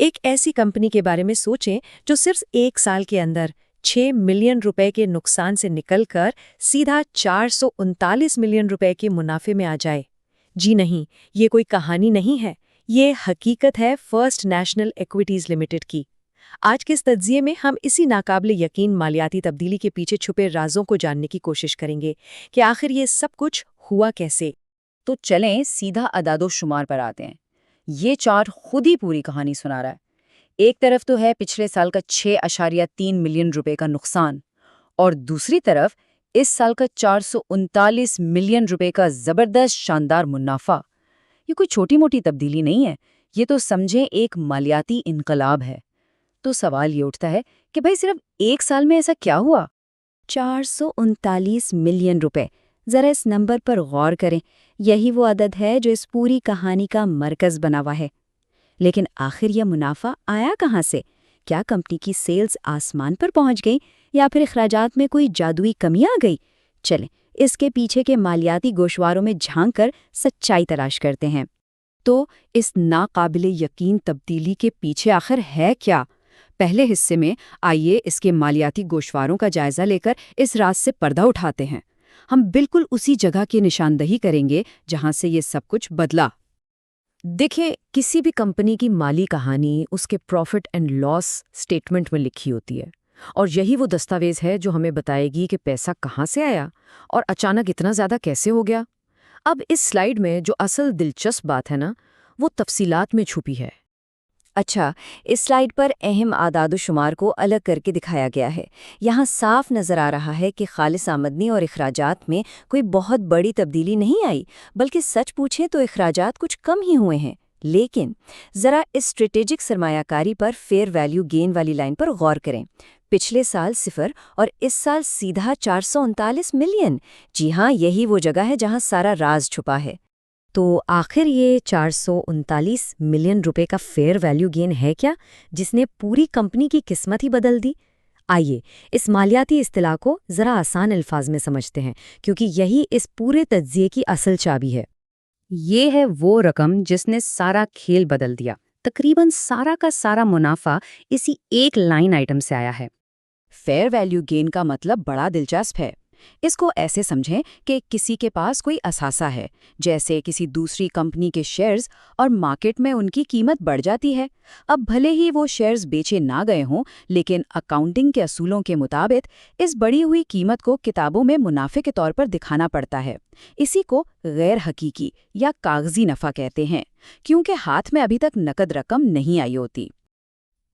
एक ऐसी कंपनी के बारे में सोचें जो सिर्फ 1 साल के अंदर 6 मिलियन रुपए के नुकसान से निकलकर सीधा 439 मिलियन रुपए के मुनाफे में आ जाए। जी नहीं, ये कोई कहानी नहीं है, ये हकीकत है फर्स्ट नेशनल इक्विटीज लिमिटेड की। आज के इस तज्जिये में हम इसी नाकाबिले यकीन मालियाती तब्दीली के पीछे छुपे राजों को जानने की कोशिश करेंगे कि आखिर ये सब कुछ हुआ कैसे। तो चलें सीधा अदादो-शुमार पर आते हैं। ये चार्ट खुद ही पूरी कहानी सुना रहा है। एक तरफ तो है पिछले साल का 6.3 मिलियन रुपए का नुकसान और दूसरी तरफ इस साल का 439 मिलियन रुपए का जबरदस्त शानदार मुनाफा। ये कोई छोटी मोटी तब्दीली नहीं है, ये तो समझें एक मालियाती इनकलाब है। तो सवाल ये उठता है कि भाई सिर्फ 1 साल में ऐसा क्या हुआ? 439 मिलियन रुपए। जरा इस नंबर पर गौर करें, यही वो अदद है जो इस पूरी कहानी का मरकज बना हुआ है। लेकिन आखिर यह मुनाफा आया कहाँ से? क्या कंपनी की सेल्स आसमान पर पहुंच गई या फिर अखराजात में कोई जादुई कमी आ गई? चलें इसके पीछे के मालियाती गोशवारों में झांक कर सच्चाई तलाश करते हैं। तो इस नाकाबिले यकीन तब्दीली के पीछे आखिर है क्या? पहले हिस्से में आइए इसके मालियाती गोशवारों का जायजा लेकर इस राज से पर्दा उठाते हैं। हम बिल्कुल उसी जगह की निशानदही करेंगे जहां से ये सब कुछ बदला। देखिए, किसी भी कंपनी की माली कहानी उसके प्रॉफिट एंड लॉस स्टेटमेंट में लिखी होती है, और यही वो दस्तावेज है जो हमें बताएगी कि पैसा कहाँ से आया और अचानक इतना ज़्यादा कैसे हो गया। अब इस स्लाइड में जो असल दिलचस्प बात है ना, वो तफसीलात में छुपी है। अच्छा, इस स्लाइड पर अहम आदाद-ओ-शुमार को अलग करके दिखाया गया है। यहाँ साफ नज़र आ रहा है कि खालिस आमदनी और अखराजात में कोई बहुत बड़ी तब्दीली नहीं आई, बल्कि सच पूछें तो अखराजात कुछ कम ही हुए हैं। लेकिन ज़रा इस स्ट्रेटेजिक सरमायाकारी पर फेयर वैल्यू गेन वाली लाइन पर गौर करें। पिछले साल 0 और इस साल सीधा 439 मिलियन। जी हाँ, यही वो जगह है जहाँ सारा राज छुपा है। तो आखिर ये 439 मिलियन रुपए का फेयर वैल्यू गेन है क्या, जिसने पूरी कंपनी की किस्मत ही बदल दी? आइए इस मालियाती इस्तिलाह को ज़रा आसान अल्फाज में समझते हैं, क्योंकि यही इस पूरे तज्जिये की असल चाबी है। ये है वो रकम जिसने सारा खेल बदल दिया। तकरीबन सारा का सारा मुनाफा इसी एक लाइन आइटम से आया है। फेयर वैल्यू गेन का मतलब बड़ा दिलचस्प है। इसको ऐसे समझें कि किसी के पास कोई असासा है, जैसे किसी दूसरी कंपनी के शेयर्स, और मार्केट में उनकी कीमत बढ़ जाती है। अब भले ही वो शेयर्स बेचे ना गए हों, लेकिन अकाउंटिंग के असूलों के मुताबिक इस बढ़ी हुई कीमत को किताबों में मुनाफे के तौर पर दिखाना पड़ता है। इसी को गैर हकीकी या कागजी नफा कहते हैं, क्योंकि हाथ में अभी तक नकद रकम नहीं आई होती।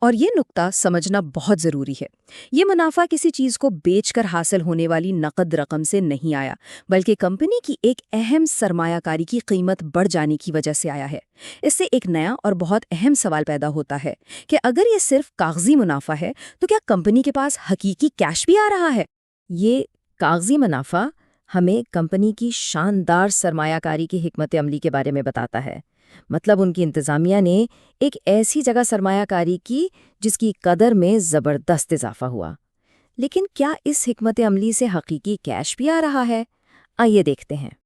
और ये नुक्ता समझना बहुत ज़रूरी है। ये मुनाफा किसी चीज़ को बेचकर हासिल होने वाली नकद रकम से नहीं आया, बल्कि कंपनी की एक अहम सरमायाकारी की कीमत बढ़ जाने की वजह से आया है। इससे एक नया और बहुत अहम सवाल पैदा होता है कि अगर ये सिर्फ कागजी मुनाफा है, तो क्या कंपनी के पास हकीकी कैश भी आ रहा है? ये कागजी मुनाफा हमें कंपनी की शानदार सरमायाकारी की हिकमत अमली के बारे में बताता है। मतलब उनकी इंतज़ामिया ने एक ऐसी जगह सरमायाकारी की जिसकी कदर में ज़बरदस्त इजाफा हुआ। लेकिन क्या इस हिकमत अमली से हकीकी कैश भी आ रहा है? आइए देखते हैं।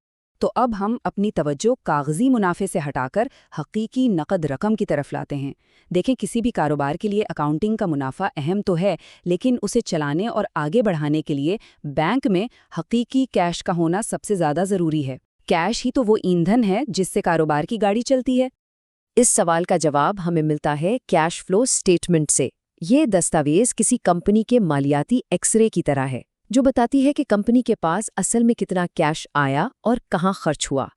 तो अब हम अपनी तवज्जो कागजी मुनाफे से हटाकर हकीकी नकद रकम की तरफ लाते हैं। देखें, किसी भी कारोबार के लिए अकाउंटिंग का मुनाफा अहम तो है, लेकिन उसे चलाने और आगे बढ़ाने के लिए बैंक में हकीकी कैश का होना सबसे ज़्यादा ज़रूरी है। कैश ही तो वो ईंधन है जिससे कारोबार की गाड़ी चलती है। इस सवाल का जवाब हमें मिलता है कैश फ्लो स्टेटमेंट से। ये दस्तावेज किसी कंपनी के मालियाती एक्सरे की तरह है, जो बताती है कि कंपनी के पास असल में कितना कैश आया और कहाँ खर्च हुआ।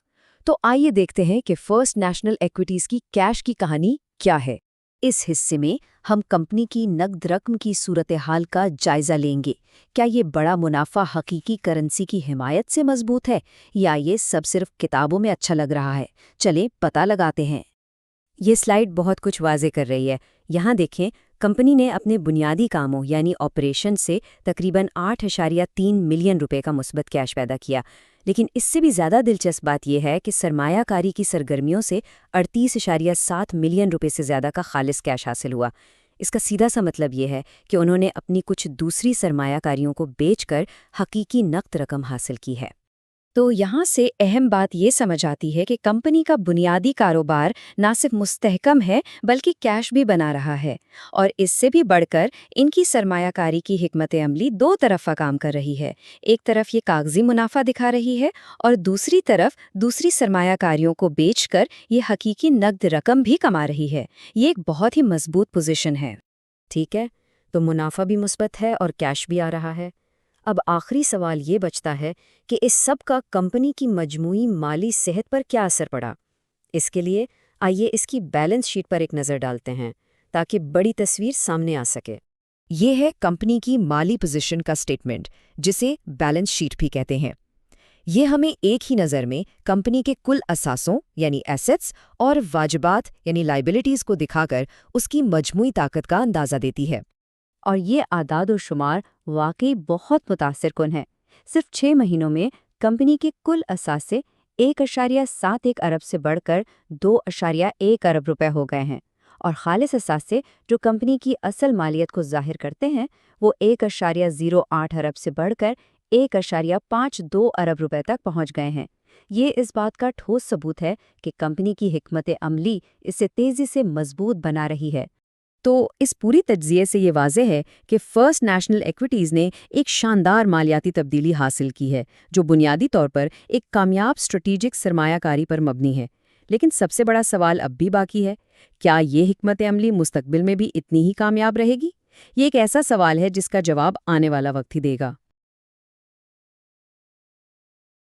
तो आइए देखते हैं कि फर्स्ट नेशनल इक्विटीज की कैश की कहानी क्या है। इस हिस्से में हम कंपनी की नकद रकम की सूरत हाल का जायजा लेंगे। क्या ये बड़ा मुनाफा हकीकी करेंसी की हिमायत से मजबूत है, या ये सब सिर्फ किताबों में अच्छा लग रहा है? चलें पता लगाते हैं। ये स्लाइड बहुत कुछ वाजे कर रही है। यहाँ देखें, कंपनी ने अपने बुनियादी कामों यानी ऑपरेशन से तकरीबन 8.3 मिलियन रुपए का मुस्बत कैश पैदा किया। लेकिन इससे भी ज़्यादा दिलचस्प बात यह है कि सरमायाकारी की सरगर्मियों से 38.7 मिलियन रुपए से ज़्यादा का खालिस कैश हासिल हुआ। इसका सीधा सा मतलब ये है कि उन्होंने अपनी कुछ दूसरी सरमायाकारियों को बेचकर हकीकी नकद रकम हासिल की है। तो यहाँ से अहम बात ये समझ आती है कि कंपनी का बुनियादी कारोबार ना सिर्फ मुस्तहकम है बल्कि कैश भी बना रहा है, और इससे भी बढ़कर इनकी सरमायाकारी की हिकमत अमली दो तरफा काम कर रही है। एक तरफ ये कागजी मुनाफा दिखा रही है और दूसरी तरफ दूसरी सरमायाकारियों को बेचकर ये हकीकी नकद रकम भी कमा रही है। ये एक बहुत ही मजबूत पोजीशन है। ठीक है, तो मुनाफा भी मुस्बत है और कैश भी आ रहा है। अब आखिरी सवाल ये बचता है कि इस सब का कंपनी की मजमूई माली सेहत पर क्या असर पड़ा। इसके लिए आइए इसकी बैलेंस शीट पर एक नज़र डालते हैं ताकि बड़ी तस्वीर सामने आ सके। ये है कंपनी की माली पोजीशन का स्टेटमेंट, जिसे बैलेंस शीट भी कहते हैं। ये हमें एक ही नज़र में कंपनी के कुल असासों यानी एसेट्स और वाजिबात यानी लाइबिलिटीज़ को दिखाकर उसकी मजमूई ताकत का अंदाज़ा देती है। और ये आदाद और शुमार वाकई बहुत मुतासिरकुन है। सिर्फ 6 महीनों में कंपनी के कुल असासे 1.71 अरब से बढ़कर 2.1 अरब रुपए हो गए हैं, और खालिस असासे जो कंपनी की असल मालियत को जाहिर करते हैं वो 1.08 अरब से बढ़कर 1.52 अरब रुपए तक पहुंच गए हैं। ये इस बात का ठोस सबूत है कि कंपनी की हिकमत अमली इसे तेजी से मजबूत बना रही है। तो इस पूरी तज्ज़िये से ये वाज़ेह है कि फर्स्ट नेशनल इक्विटीज़ ने एक शानदार मालियाती तब्दीली हासिल की है, जो बुनियादी तौर पर एक कामयाब स्ट्रेटेजिक सरमायाकारी पर मबनी है। लेकिन सबसे बड़ा सवाल अब भी बाकी है, क्या ये हिकमत अमली मुस्तकबिल में भी इतनी ही कामयाब रहेगी? ये एक ऐसा सवाल है जिसका जवाब आने वाला वक्त ही देगा।